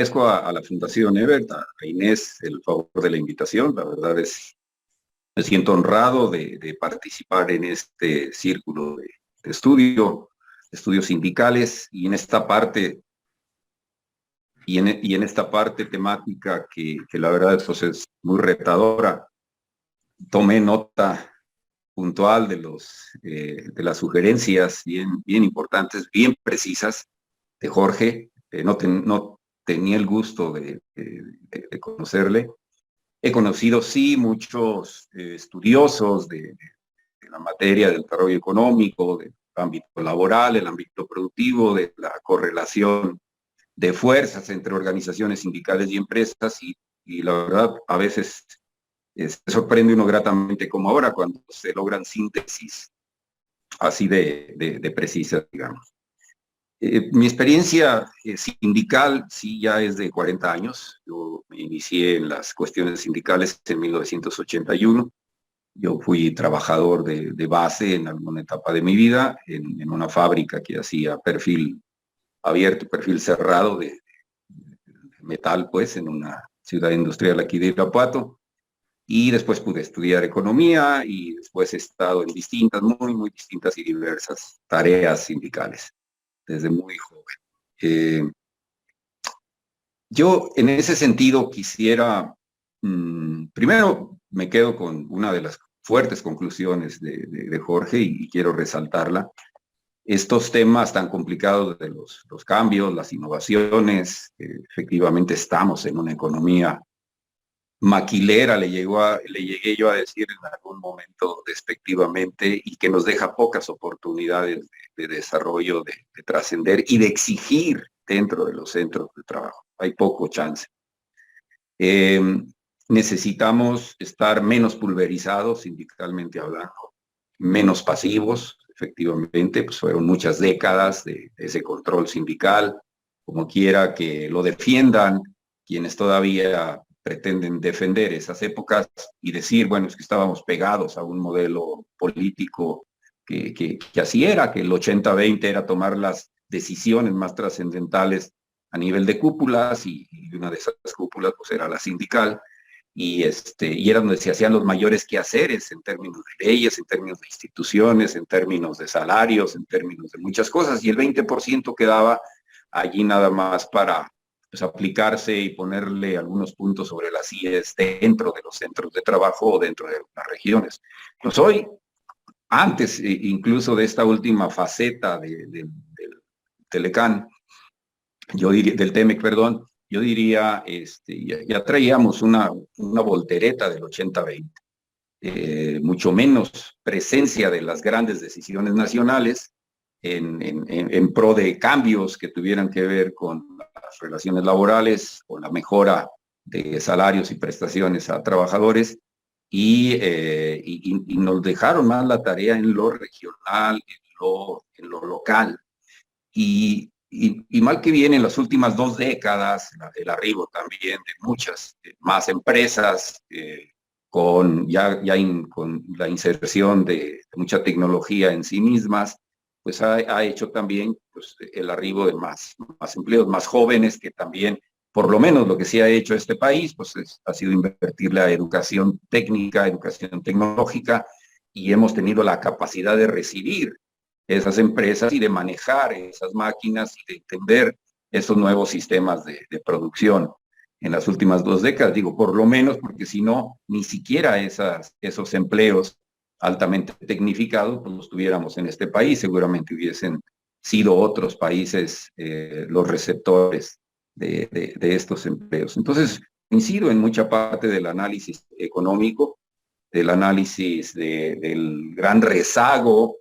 Agradezco a la Fundación Ebert, a Inés, el favor de la invitación. La verdad me siento honrado de participar en este círculo de estudios sindicales, y en esta parte, y en esta parte temática que la verdad pues, es muy retadora. Tomé nota puntual de las sugerencias bien importantes, bien precisas de Jorge. No tenía el gusto de conocerle. He conocido, sí, muchos estudiosos de la materia del desarrollo económico, del ámbito laboral, el ámbito productivo, de la correlación de fuerzas entre organizaciones sindicales y empresas, y la verdad, a veces se sorprende uno gratamente, como ahora, cuando se logran síntesis así de precisas, digamos. Mi experiencia sindical sí ya es de 40 años. Yo me inicié en las cuestiones sindicales en 1981. Yo fui trabajador de base en alguna etapa de mi vida, en una fábrica que hacía perfil abierto, perfil cerrado de metal, pues, en una ciudad industrial aquí de Irapuato. Y después pude estudiar economía, y después he estado en distintas, muy distintas y diversas tareas sindicales desde muy joven. Eh, yo en ese sentido quisiera, primero me quedo con una de las fuertes conclusiones de Jorge, y quiero resaltarla. Estos temas tan complicados de los cambios, las innovaciones, efectivamente estamos en una economía maquilera, le llegué yo a decir en algún momento despectivamente, y que nos deja pocas oportunidades de desarrollo, de trascender y de exigir dentro de los centros de trabajo. Hay poco chance. Eh, Necesitamos estar menos pulverizados, sindicalmente hablando, menos pasivos. Efectivamente, pues fueron muchas décadas de ese control sindical, como quiera que lo defiendan quienes todavía pretenden defender esas épocas y decir, bueno, es que estábamos pegados a un modelo político que así era, que el 80-20 era tomar las decisiones más trascendentales a nivel de cúpulas, y una de esas cúpulas pues era la sindical, y era donde se hacían los mayores quehaceres en términos de leyes, en términos de instituciones, en términos de salarios, en términos de muchas cosas, y el 20% quedaba allí nada más para pues, aplicarse y ponerle algunos puntos sobre las IES dentro de los centros de trabajo o dentro de las regiones. Pues hoy, antes incluso de esta última faceta del Telecán, yo diría, del TEMEC, perdón, yo diría, ya traíamos una voltereta del 80-20, mucho menos presencia de las grandes decisiones nacionales en pro de cambios que tuvieran que ver con las relaciones laborales, con la mejora de salarios y prestaciones a trabajadores, y nos dejaron más la tarea en lo regional, en lo local. Y mal que bien, en las últimas 2 décadas, el arribo también de muchas más empresas, con la inserción de mucha tecnología en sí mismas, pues ha hecho también pues, el arribo de más empleos, más jóvenes, que también, por lo menos lo que sí ha hecho este país, pues ha sido invertir la educación técnica, educación tecnológica, y hemos tenido la capacidad de recibir esas empresas y de manejar esas máquinas y de entender esos nuevos sistemas de producción en las últimas 2 décadas. Digo, por lo menos, porque si no, ni siquiera esos empleos altamente tecnificados pues los tuviéramos en este país. Seguramente hubiesen sido otros países los receptores de estos empleos. Entonces, coincido en mucha parte del análisis económico, del análisis del gran rezago,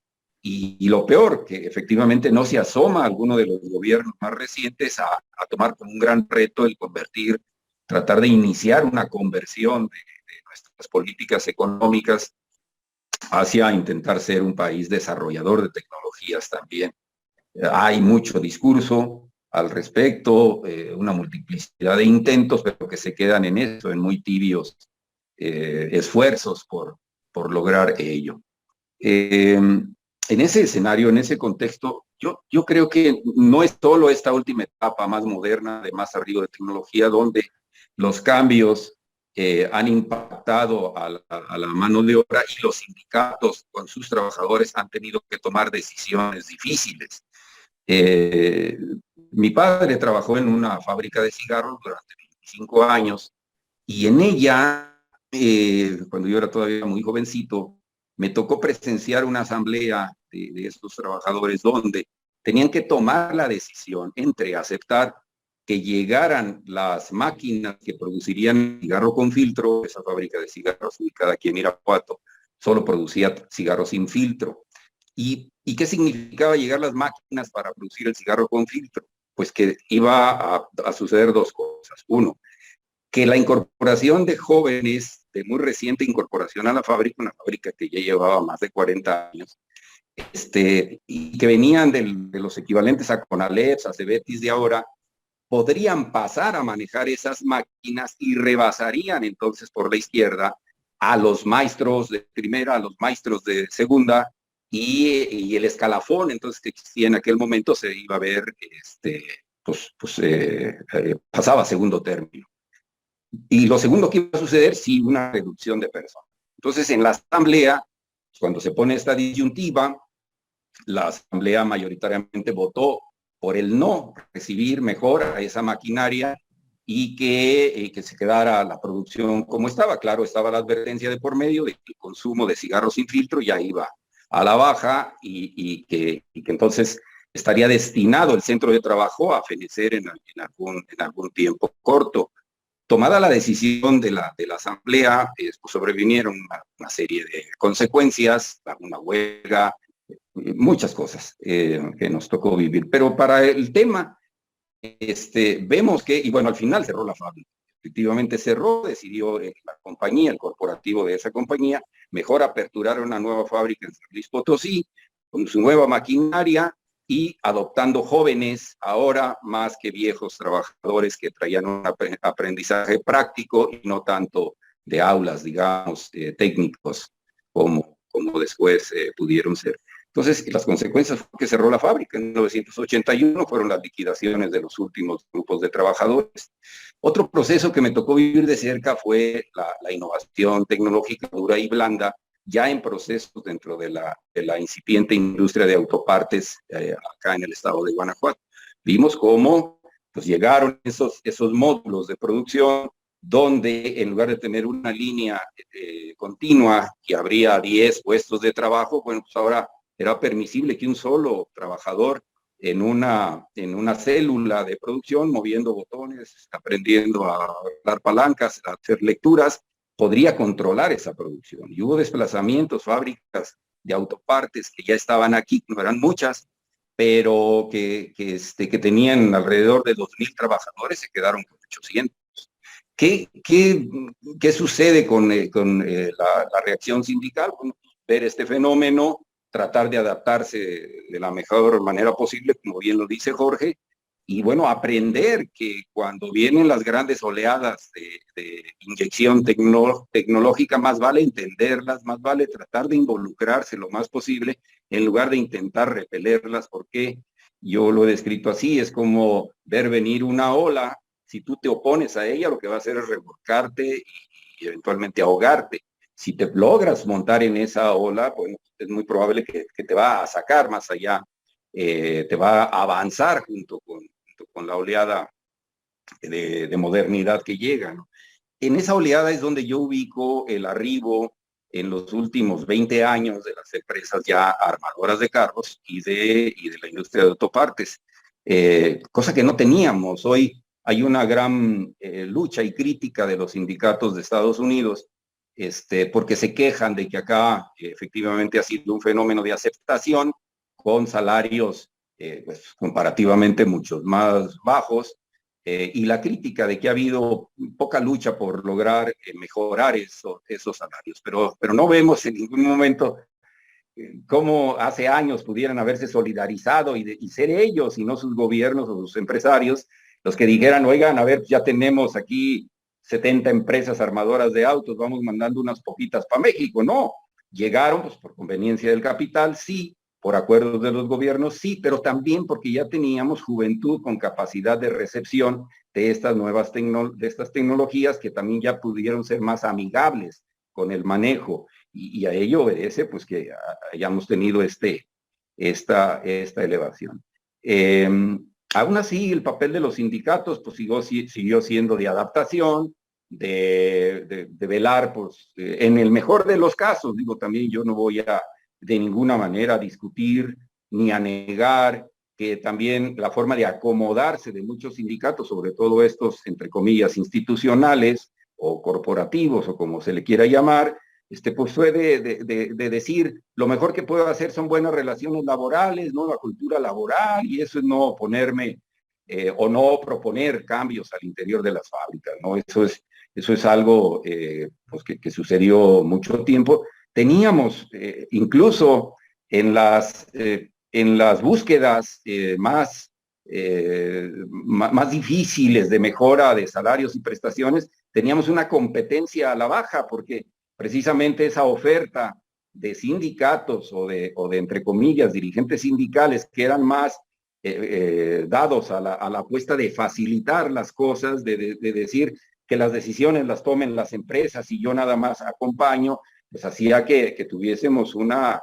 y lo peor, que efectivamente no se asoma alguno de los gobiernos más recientes a tomar como un gran reto el tratar de iniciar una conversión de nuestras políticas económicas hacia intentar ser un país desarrollador de tecnologías también. Hay mucho discurso al respecto, una multiplicidad de intentos, pero que se quedan en eso, en muy tibios esfuerzos por lograr ello. En ese escenario, en ese contexto, yo creo que no es solo esta última etapa más moderna, de más arriba de tecnología, donde los cambios han impactado a la mano de obra y los sindicatos con sus trabajadores han tenido que tomar decisiones difíciles. Eh, Mi padre trabajó en una fábrica de cigarros durante 25 años y en ella, cuando yo era todavía muy jovencito, me tocó presenciar una asamblea de estos trabajadores donde tenían que tomar la decisión entre aceptar que llegaran las máquinas que producirían cigarro con filtro. Esa fábrica de cigarros ubicada aquí en Irapuato solo producía cigarros sin filtro. ¿Y qué significaba llegar las máquinas para producir el cigarro con filtro? Pues que iba a suceder dos cosas. Uno, que la incorporación de jóvenes, de muy reciente incorporación a la fábrica, una fábrica que ya llevaba más de 40 años, y que venían de los equivalentes a Conalep, a Cebetis de ahora, podrían pasar a manejar esas máquinas y rebasarían entonces por la izquierda a los maestros de primera, a los maestros de segunda, y el escalafón entonces que existía en aquel momento se iba a ver, pasaba a segundo término. Y lo segundo que iba a suceder, sí, una reducción de personas. Entonces, en la asamblea, cuando se pone esta disyuntiva, la asamblea mayoritariamente votó por el no recibir mejor a esa maquinaria y que se quedara la producción como estaba. Claro, estaba la advertencia de por medio de que el consumo de cigarros sin filtro ya iba a la baja y que entonces estaría destinado el centro de trabajo a fenecer en algún tiempo corto. Tomada la decisión de la asamblea, pues sobrevinieron una serie de consecuencias, una huelga, muchas cosas que nos tocó vivir. Pero para el tema, vemos que, y bueno, al final cerró la fábrica. Efectivamente cerró, decidió la compañía, el corporativo de esa compañía, mejor aperturar una nueva fábrica en San Luis Potosí, con su nueva maquinaria y adoptando jóvenes, ahora más que viejos trabajadores que traían un aprendizaje práctico y no tanto de aulas, digamos, técnicos, como después pudieron ser. Entonces, las consecuencias fue que cerró la fábrica. En 1981 fueron las liquidaciones de los últimos grupos de trabajadores. Otro proceso que me tocó vivir de cerca fue la innovación tecnológica dura y blanda, ya en procesos dentro de la incipiente industria de autopartes acá en el estado de Guanajuato. Vimos cómo pues, llegaron esos módulos de producción donde en lugar de tener una línea continua que habría 10 puestos de trabajo, bueno, pues ahora era permisible que un solo trabajador en una célula de producción, moviendo botones, aprendiendo a dar palancas, a hacer lecturas, podría controlar esa producción. Y hubo desplazamientos, fábricas de autopartes que ya estaban aquí, no eran muchas, pero que tenían alrededor de 2,000 trabajadores, se quedaron con 800. ¿Qué, qué, qué sucede con la reacción sindical? Bueno, ver este fenómeno, tratar de adaptarse de la mejor manera posible, como bien lo dice Jorge, y bueno, aprender que cuando vienen las grandes oleadas de inyección tecnológica, más vale entenderlas, más vale tratar de involucrarse lo más posible en lugar de intentar repelerlas, porque yo lo he descrito así, es como ver venir una ola. Si tú te opones a ella, lo que va a hacer es revolcarte y eventualmente ahogarte. Si te logras montar en esa ola, bueno, es muy probable que te va a sacar más allá, te va a avanzar junto con la oleada de modernidad que llega, ¿no? En esa oleada es donde yo ubico el arribo en los últimos 20 años de las empresas ya armadoras de carros y de la industria de autopartes, cosa que no teníamos. Hoy hay una gran lucha y crítica de los sindicatos de Estados Unidos, porque se quejan de que acá efectivamente ha sido un fenómeno de aceptación con salarios pues, comparativamente muchos más bajos, y la crítica de que ha habido poca lucha por lograr mejorar esos salarios. Pero no vemos en ningún momento cómo hace años pudieran haberse solidarizado y ser ellos y no sus gobiernos o sus empresarios los que dijeran, oigan, a ver, ya tenemos aquí 70 empresas armadoras de autos, vamos mandando unas poquitas para México. No, llegaron pues, por conveniencia del capital, sí, por acuerdos de los gobiernos, sí, pero también porque ya teníamos juventud con capacidad de recepción de estas nuevas tecnologías que también ya pudieron ser más amigables con el manejo. Y a ello obedece pues que hayamos tenido esta elevación. Aún así, el papel de los sindicatos pues siguió siendo de adaptación, de velar, pues, en el mejor de los casos, digo, también yo no voy a de ninguna manera discutir ni a negar que también la forma de acomodarse de muchos sindicatos, sobre todo estos, entre comillas, institucionales o corporativos o como se le quiera llamar, pues fue de decir, lo mejor que puedo hacer son buenas relaciones laborales, nueva cultura laboral, y eso es no oponerme o no proponer cambios al interior de las fábricas, ¿no? Eso es algo pues que sucedió mucho tiempo. Teníamos incluso en las búsquedas más difíciles de mejora de salarios y prestaciones, teníamos una competencia a la baja, porque precisamente esa oferta de sindicatos o de entre comillas, dirigentes sindicales que eran más dados a la apuesta de facilitar las cosas, de decir que las decisiones las tomen las empresas y yo nada más acompaño, pues hacía que tuviésemos una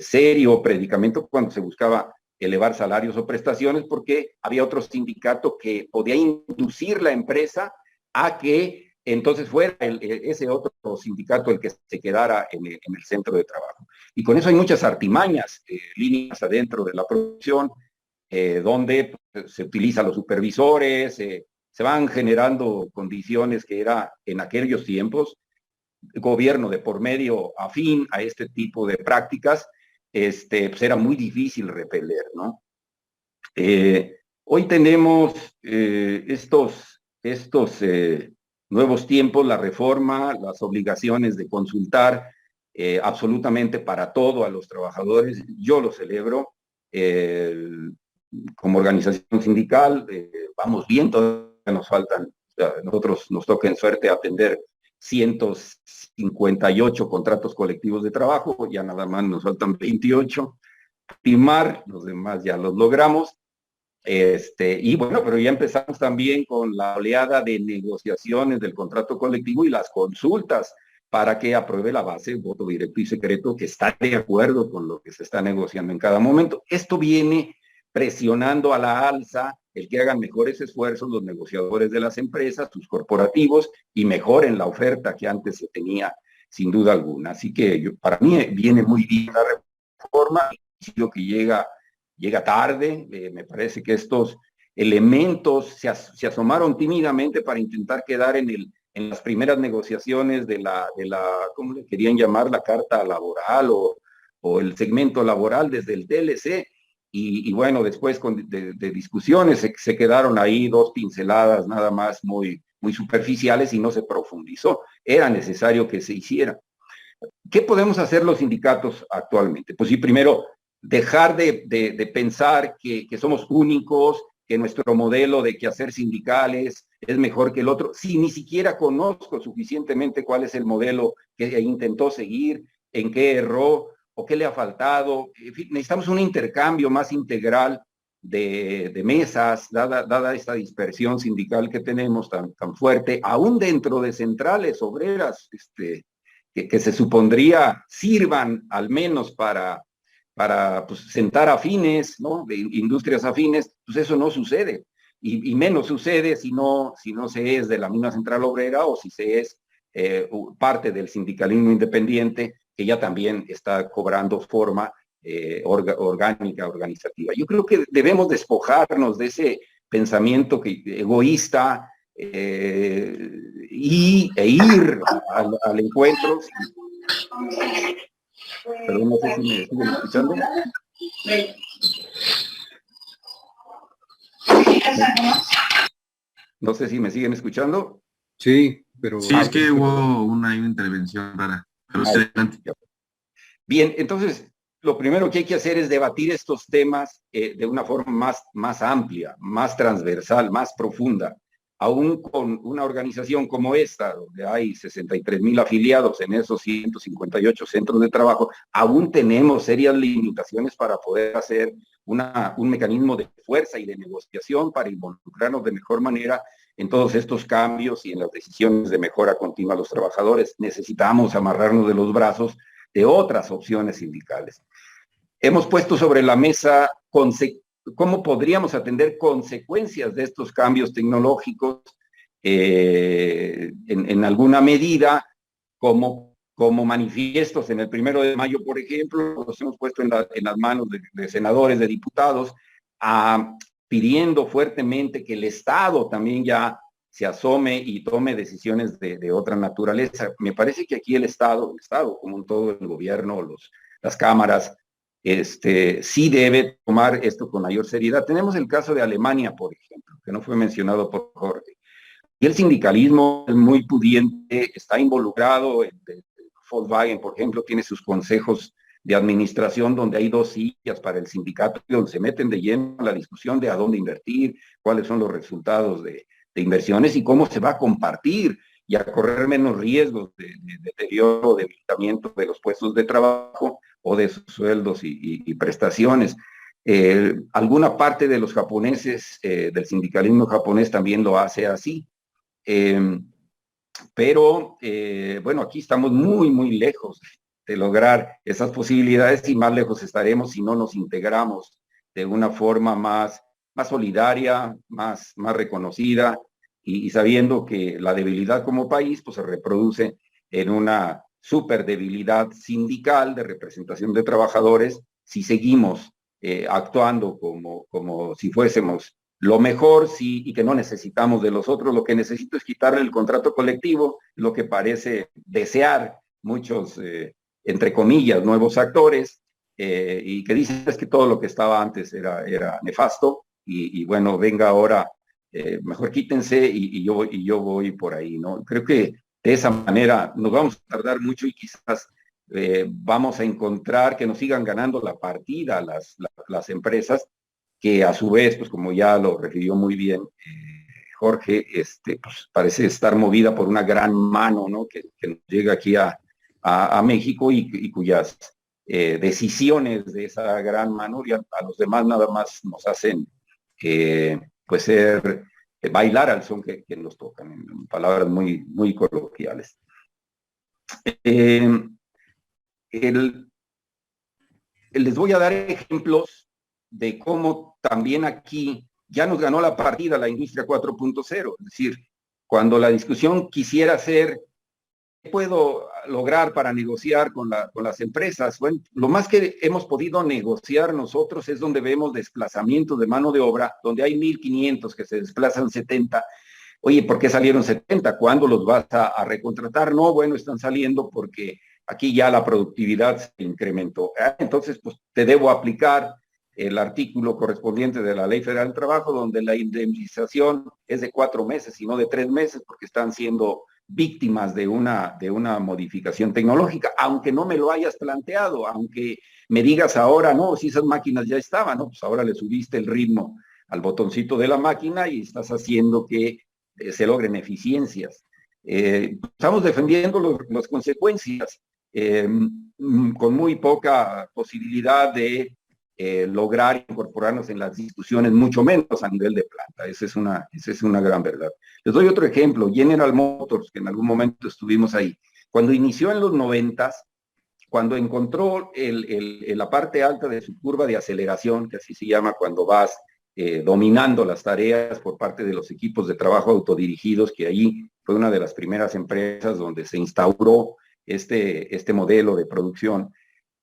serio predicamento cuando se buscaba elevar salarios o prestaciones, porque había otro sindicato que podía inducir la empresa a que entonces fuera ese otro sindicato el que se quedara en el centro de trabajo. Y con eso hay muchas artimañas, líneas adentro de la producción, donde pues, se utilizan los supervisores, se van generando condiciones que era en aquellos tiempos, gobierno de por medio afín a este tipo de prácticas, pues era muy difícil repeler, ¿no? Hoy tenemos estos nuevos tiempos, la reforma, las obligaciones de consultar absolutamente para todo a los trabajadores. Yo lo celebro. Como organización sindical, vamos bien, todavía nos faltan, o sea, nosotros nos toca en suerte atender 158 contratos colectivos de trabajo, ya nada más nos faltan 28, firmar, los demás ya los logramos. Y bueno, pero ya empezamos también con la oleada de negociaciones del contrato colectivo y las consultas para que apruebe la base, voto directo y secreto, que está de acuerdo con lo que se está negociando en cada momento. Esto viene presionando a la alza el que hagan mejores esfuerzos los negociadores de las empresas, sus corporativos, y mejoren la oferta que antes se tenía, sin duda alguna. Así que para mí viene muy bien la reforma, lo que llega tarde. Me parece que estos elementos se asomaron tímidamente para intentar quedar en las primeras negociaciones de la, ¿cómo le querían llamar? La carta laboral o el segmento laboral desde el TLC. Y bueno, después de discusiones se quedaron ahí dos pinceladas nada más muy superficiales y no se profundizó. Era necesario que se hiciera. ¿Qué podemos hacer los sindicatos actualmente? Pues sí, primero, dejar de pensar que somos únicos, que nuestro modelo de quehacer sindicales es mejor que el otro, si ni siquiera conozco suficientemente cuál es el modelo que intentó seguir, en qué erró o qué le ha faltado. En fin, necesitamos un intercambio más integral de mesas, dada esta dispersión sindical que tenemos tan fuerte, aún dentro de centrales obreras, que se supondría sirvan al menos para pues, sentar afines, ¿no? De industrias afines, pues eso no sucede. Y menos sucede si no se es de la misma central obrera o si se es parte del sindicalismo independiente, que ya también está cobrando forma orgánica, organizativa. Yo creo que debemos despojarnos de ese pensamiento egoísta, e ir al encuentro. Pero no sé si me siguen escuchando. No sé si me siguen escuchando. Sí, pero... Sí, es que hubo una intervención rara. Pero sí, adelante. Bien, entonces, lo primero que hay que hacer es debatir estos temas de una forma más amplia, más transversal, más profunda. aún con una organización como esta, donde hay 63,000 afiliados en esos 158 centros de trabajo, aún tenemos serias limitaciones para poder hacer un mecanismo de fuerza y de negociación para involucrarnos de mejor manera en todos estos cambios y en las decisiones de mejora continua a los trabajadores. Necesitamos amarrarnos de los brazos de otras opciones sindicales. Hemos puesto sobre la mesa cómo podríamos atender consecuencias de estos cambios tecnológicos en alguna medida, como manifiestos en el 1 de mayo, por ejemplo, los hemos puesto en las manos de senadores, de diputados, pidiendo fuertemente que el Estado también ya se asome y tome decisiones de otra naturaleza. Me parece que aquí el Estado como un todo, el gobierno, las cámaras, sí debe tomar esto con mayor seriedad. Tenemos el caso de Alemania, por ejemplo, que no fue mencionado por Jorge. Y el sindicalismo es muy pudiente, está involucrado. Volkswagen, por ejemplo, tiene sus consejos de administración donde hay 2 sillas para el sindicato, donde se meten de lleno a la discusión de a dónde invertir, cuáles son los resultados de inversiones y cómo se va a compartir y a correr menos riesgos de deterioro, de debilitamiento de los puestos de trabajo o de sus sueldos y prestaciones. Alguna parte de los japoneses, del sindicalismo japonés, también lo hace así. Pero, bueno, aquí estamos muy, muy lejos de lograr esas posibilidades y más lejos estaremos si no nos integramos de una forma más solidaria, más reconocida y sabiendo que la debilidad como país pues se reproduce en una super debilidad sindical de representación de trabajadores si seguimos actuando como si fuésemos lo mejor, sí, y que no necesitamos de los otros. Lo que necesito es quitarle el contrato colectivo, lo que parece desear muchos, entre comillas, nuevos actores, y que dicen es que todo lo que estaba antes era nefasto, y bueno, venga ahora, mejor quítense y yo voy por ahí, ¿no? Creo que de esa manera nos vamos a tardar mucho y quizás vamos a encontrar que nos sigan ganando la partida las empresas, que a su vez, pues como ya lo refirió muy bien Jorge, pues parece estar movida por una gran mano, ¿no? Que nos llega aquí a México y cuyas decisiones de esa gran mano ya a los demás nada más nos hacen pues bailar al son que nos tocan, en palabras muy, muy coloquiales. Les voy a dar ejemplos de cómo también aquí ya nos ganó la partida la industria 4.0, es decir, cuando la discusión quisiera ser ¿qué puedo lograr para negociar con las empresas? Bueno, lo más que hemos podido negociar nosotros es donde vemos desplazamiento de mano de obra, donde hay 1,500 que se desplazan 70. Oye, ¿por qué salieron 70? ¿Cuándo los vas a recontratar? No, bueno, están saliendo porque aquí ya la productividad se incrementó. Entonces, pues te debo aplicar el artículo correspondiente de la Ley Federal del Trabajo, donde la indemnización es de 4 meses y no de 3 meses, porque están siendo víctimas de una modificación tecnológica, aunque no me lo hayas planteado, aunque me digas ahora, no, si esas máquinas ya estaban, ¿no? Pues ahora le subiste el ritmo al botoncito de la máquina y estás haciendo que se logren eficiencias. Estamos defendiendo las consecuencias con muy poca posibilidad de lograr incorporarnos en las discusiones, mucho menos a nivel de planta. Esa es una gran verdad. Les doy otro ejemplo, General Motors, que en algún momento estuvimos ahí. Cuando inició en los 90s, cuando encontró la parte alta de su curva de aceleración, que así se llama cuando vas dominando las tareas por parte de los equipos de trabajo autodirigidos, que allí fue una de las primeras empresas donde se instauró este modelo de producción.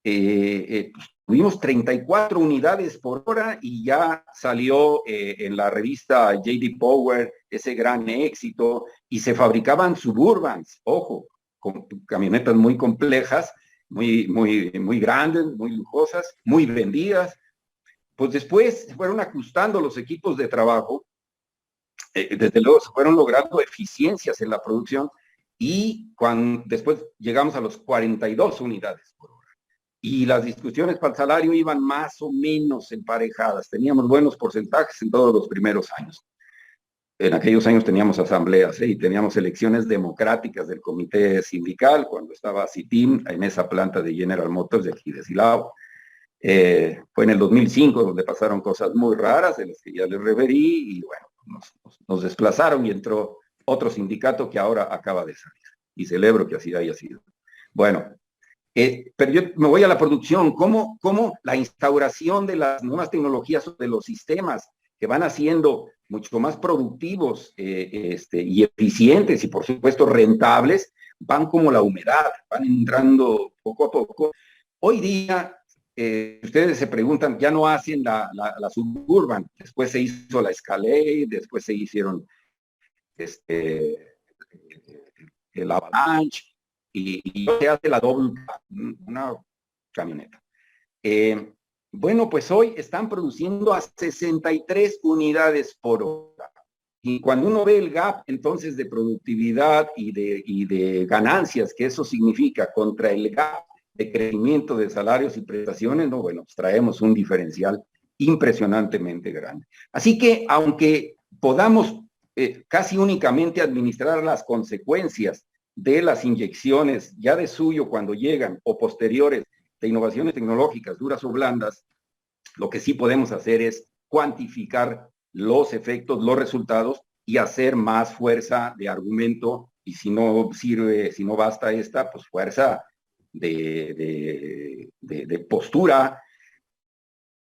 Pues, tuvimos 34 unidades por hora y ya salió en la revista J.D. Power ese gran éxito y se fabricaban Suburbans, ojo, con camionetas muy complejas, muy, muy, muy grandes, muy lujosas, muy vendidas. Pues después se fueron ajustando los equipos de trabajo, desde luego se fueron logrando eficiencias en la producción y después llegamos a los 42 unidades por hora. Y las discusiones para el salario iban más o menos emparejadas, teníamos buenos porcentajes en todos los primeros años. en aquellos años teníamos asambleas, y teníamos elecciones democráticas del comité sindical, cuando estaba CITIM en esa planta de General Motors de aquí de Silao. Fue en el 2005 donde pasaron cosas muy raras, de las que ya les referí, y bueno, nos desplazaron y entró otro sindicato que ahora acaba de salir. Y celebro que así haya sido. Bueno, pero yo me voy a la producción. ¿Cómo la instauración de las nuevas tecnologías, de los sistemas que van haciendo mucho más productivos y eficientes y por supuesto rentables, van como la humedad, van entrando poco a poco? Hoy día, ustedes se preguntan, ya no hacen la Suburban, después se hizo la Escalade, después se hicieron el Avalanche, y se hace la doble, una camioneta. Bueno, pues hoy están produciendo a 63 unidades por hora. Y cuando uno ve el gap entonces de productividad y de ganancias que eso significa contra el gap de crecimiento de salarios y prestaciones, no, bueno, pues traemos un diferencial impresionantemente grande. Así que aunque podamos casi únicamente administrar las consecuencias de las inyecciones ya de suyo cuando llegan o posteriores de innovaciones tecnológicas, duras o blandas, lo que sí podemos hacer es cuantificar los efectos, los resultados y hacer más fuerza de argumento, y si no sirve, si no basta esta, pues fuerza de postura,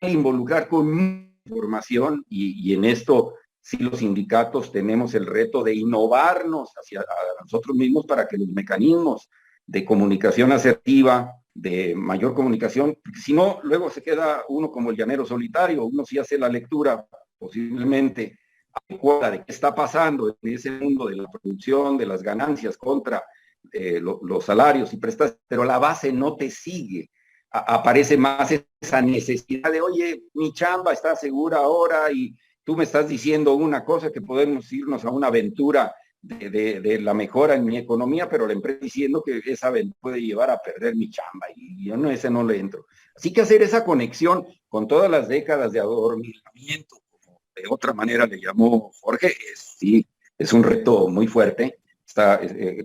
involucrar con información, y en esto sí los sindicatos tenemos el reto de innovarnos hacia a nosotros mismos para que los mecanismos de comunicación asertiva, de mayor comunicación, porque si no, luego se queda uno como el llanero solitario. Uno sí hace la lectura posiblemente adecuada de qué está pasando en ese mundo de la producción, de las ganancias contra los salarios y prestaciones, pero la base no te sigue. Aparece más esa necesidad de, oye, mi chamba está segura ahora y tú me estás diciendo una cosa, que podemos irnos a una aventura de la mejora en mi economía, pero la empresa diciendo que esa aventura puede llevar a perder mi chamba, y yo ese no le entro. Así que hacer esa conexión con todas las décadas de adormilamiento, como de otra manera le llamó Jorge, sí, es un reto muy fuerte,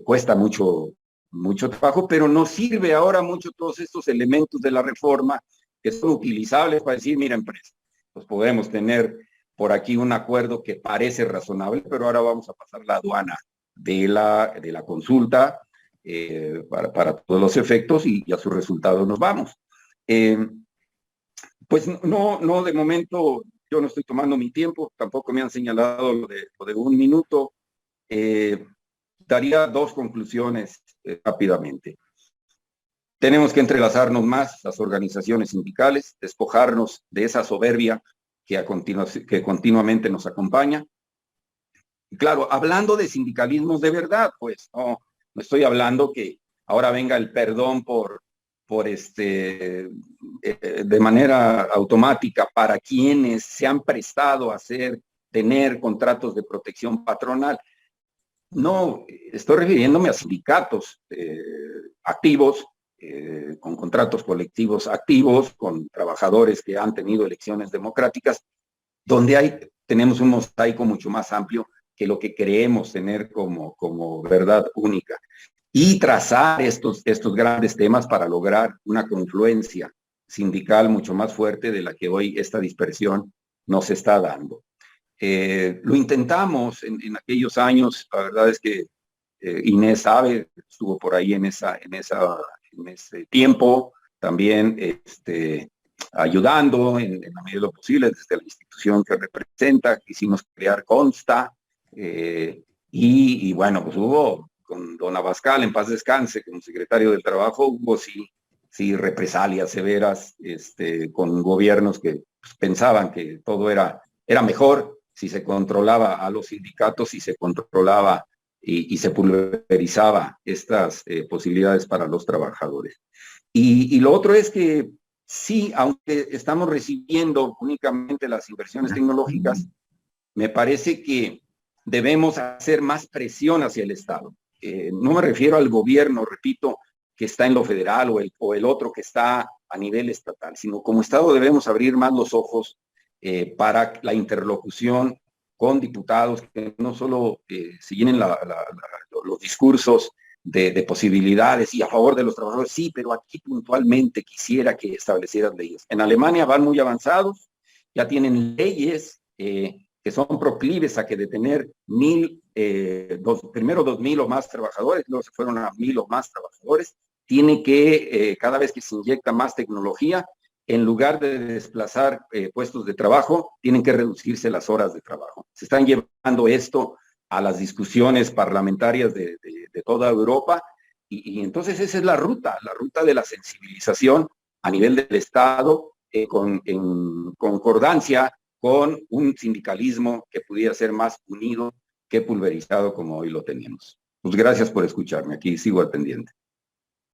cuesta mucho trabajo, pero nos sirve ahora mucho todos estos elementos de la reforma que son utilizables para decir, mira, empresa, pues podemos tener por aquí un acuerdo que parece razonable, pero ahora vamos a pasar la aduana de la consulta para todos los efectos, y a sus resultados nos vamos. Pues no, de momento yo no estoy tomando mi tiempo, tampoco me han señalado lo de un minuto. Daría dos conclusiones rápidamente. Tenemos que entrelazarnos más, las organizaciones sindicales, despojarnos de esa soberbia que continuamente nos acompaña. Y claro, hablando de sindicalismos de verdad, pues no estoy hablando que ahora venga el perdón por de manera automática para quienes se han prestado a tener contratos de protección patronal. No, estoy refiriéndome a sindicatos activos, con contratos colectivos activos, con trabajadores que han tenido elecciones democráticas, donde tenemos un mosaico mucho más amplio que lo que creemos tener como verdad única. Y trazar estos grandes temas para lograr una confluencia sindical mucho más fuerte de la que hoy esta dispersión nos está dando. Lo intentamos en aquellos años. La verdad es que Inés sabe, estuvo por ahí en ese tiempo también ayudando en la medida de lo posible desde la institución que representa. Quisimos crear Consta, y bueno, pues hubo con don Abascal, en paz descanse, como secretario del Trabajo, hubo sí represalias severas con gobiernos que pues, pensaban que todo era mejor si se controlaba a los sindicatos, si se controlaba y se pulverizaba estas posibilidades para los trabajadores. Y lo otro es que sí, aunque estamos recibiendo únicamente las inversiones tecnológicas, me parece que debemos hacer más presión hacia el Estado. No me refiero al gobierno, repito, que está en lo federal o el otro que está a nivel estatal, sino como Estado debemos abrir más los ojos para la interlocución con diputados que no solo siguen los discursos de posibilidades y a favor de los trabajadores, sí, pero aquí puntualmente quisiera que establecieran leyes. En Alemania van muy avanzados, ya tienen leyes que son proclives a que de tener primero 2,000 o más trabajadores, luego se fueron a 1,000 o más trabajadores, tiene que, cada vez que se inyecta más tecnología, en lugar de desplazar puestos de trabajo, tienen que reducirse las horas de trabajo. Se están llevando esto a las discusiones parlamentarias de toda Europa, y entonces esa es la ruta de la sensibilización a nivel del Estado, en concordancia con un sindicalismo que pudiera ser más unido que pulverizado como hoy lo tenemos. Pues gracias por escucharme, aquí sigo al pendiente.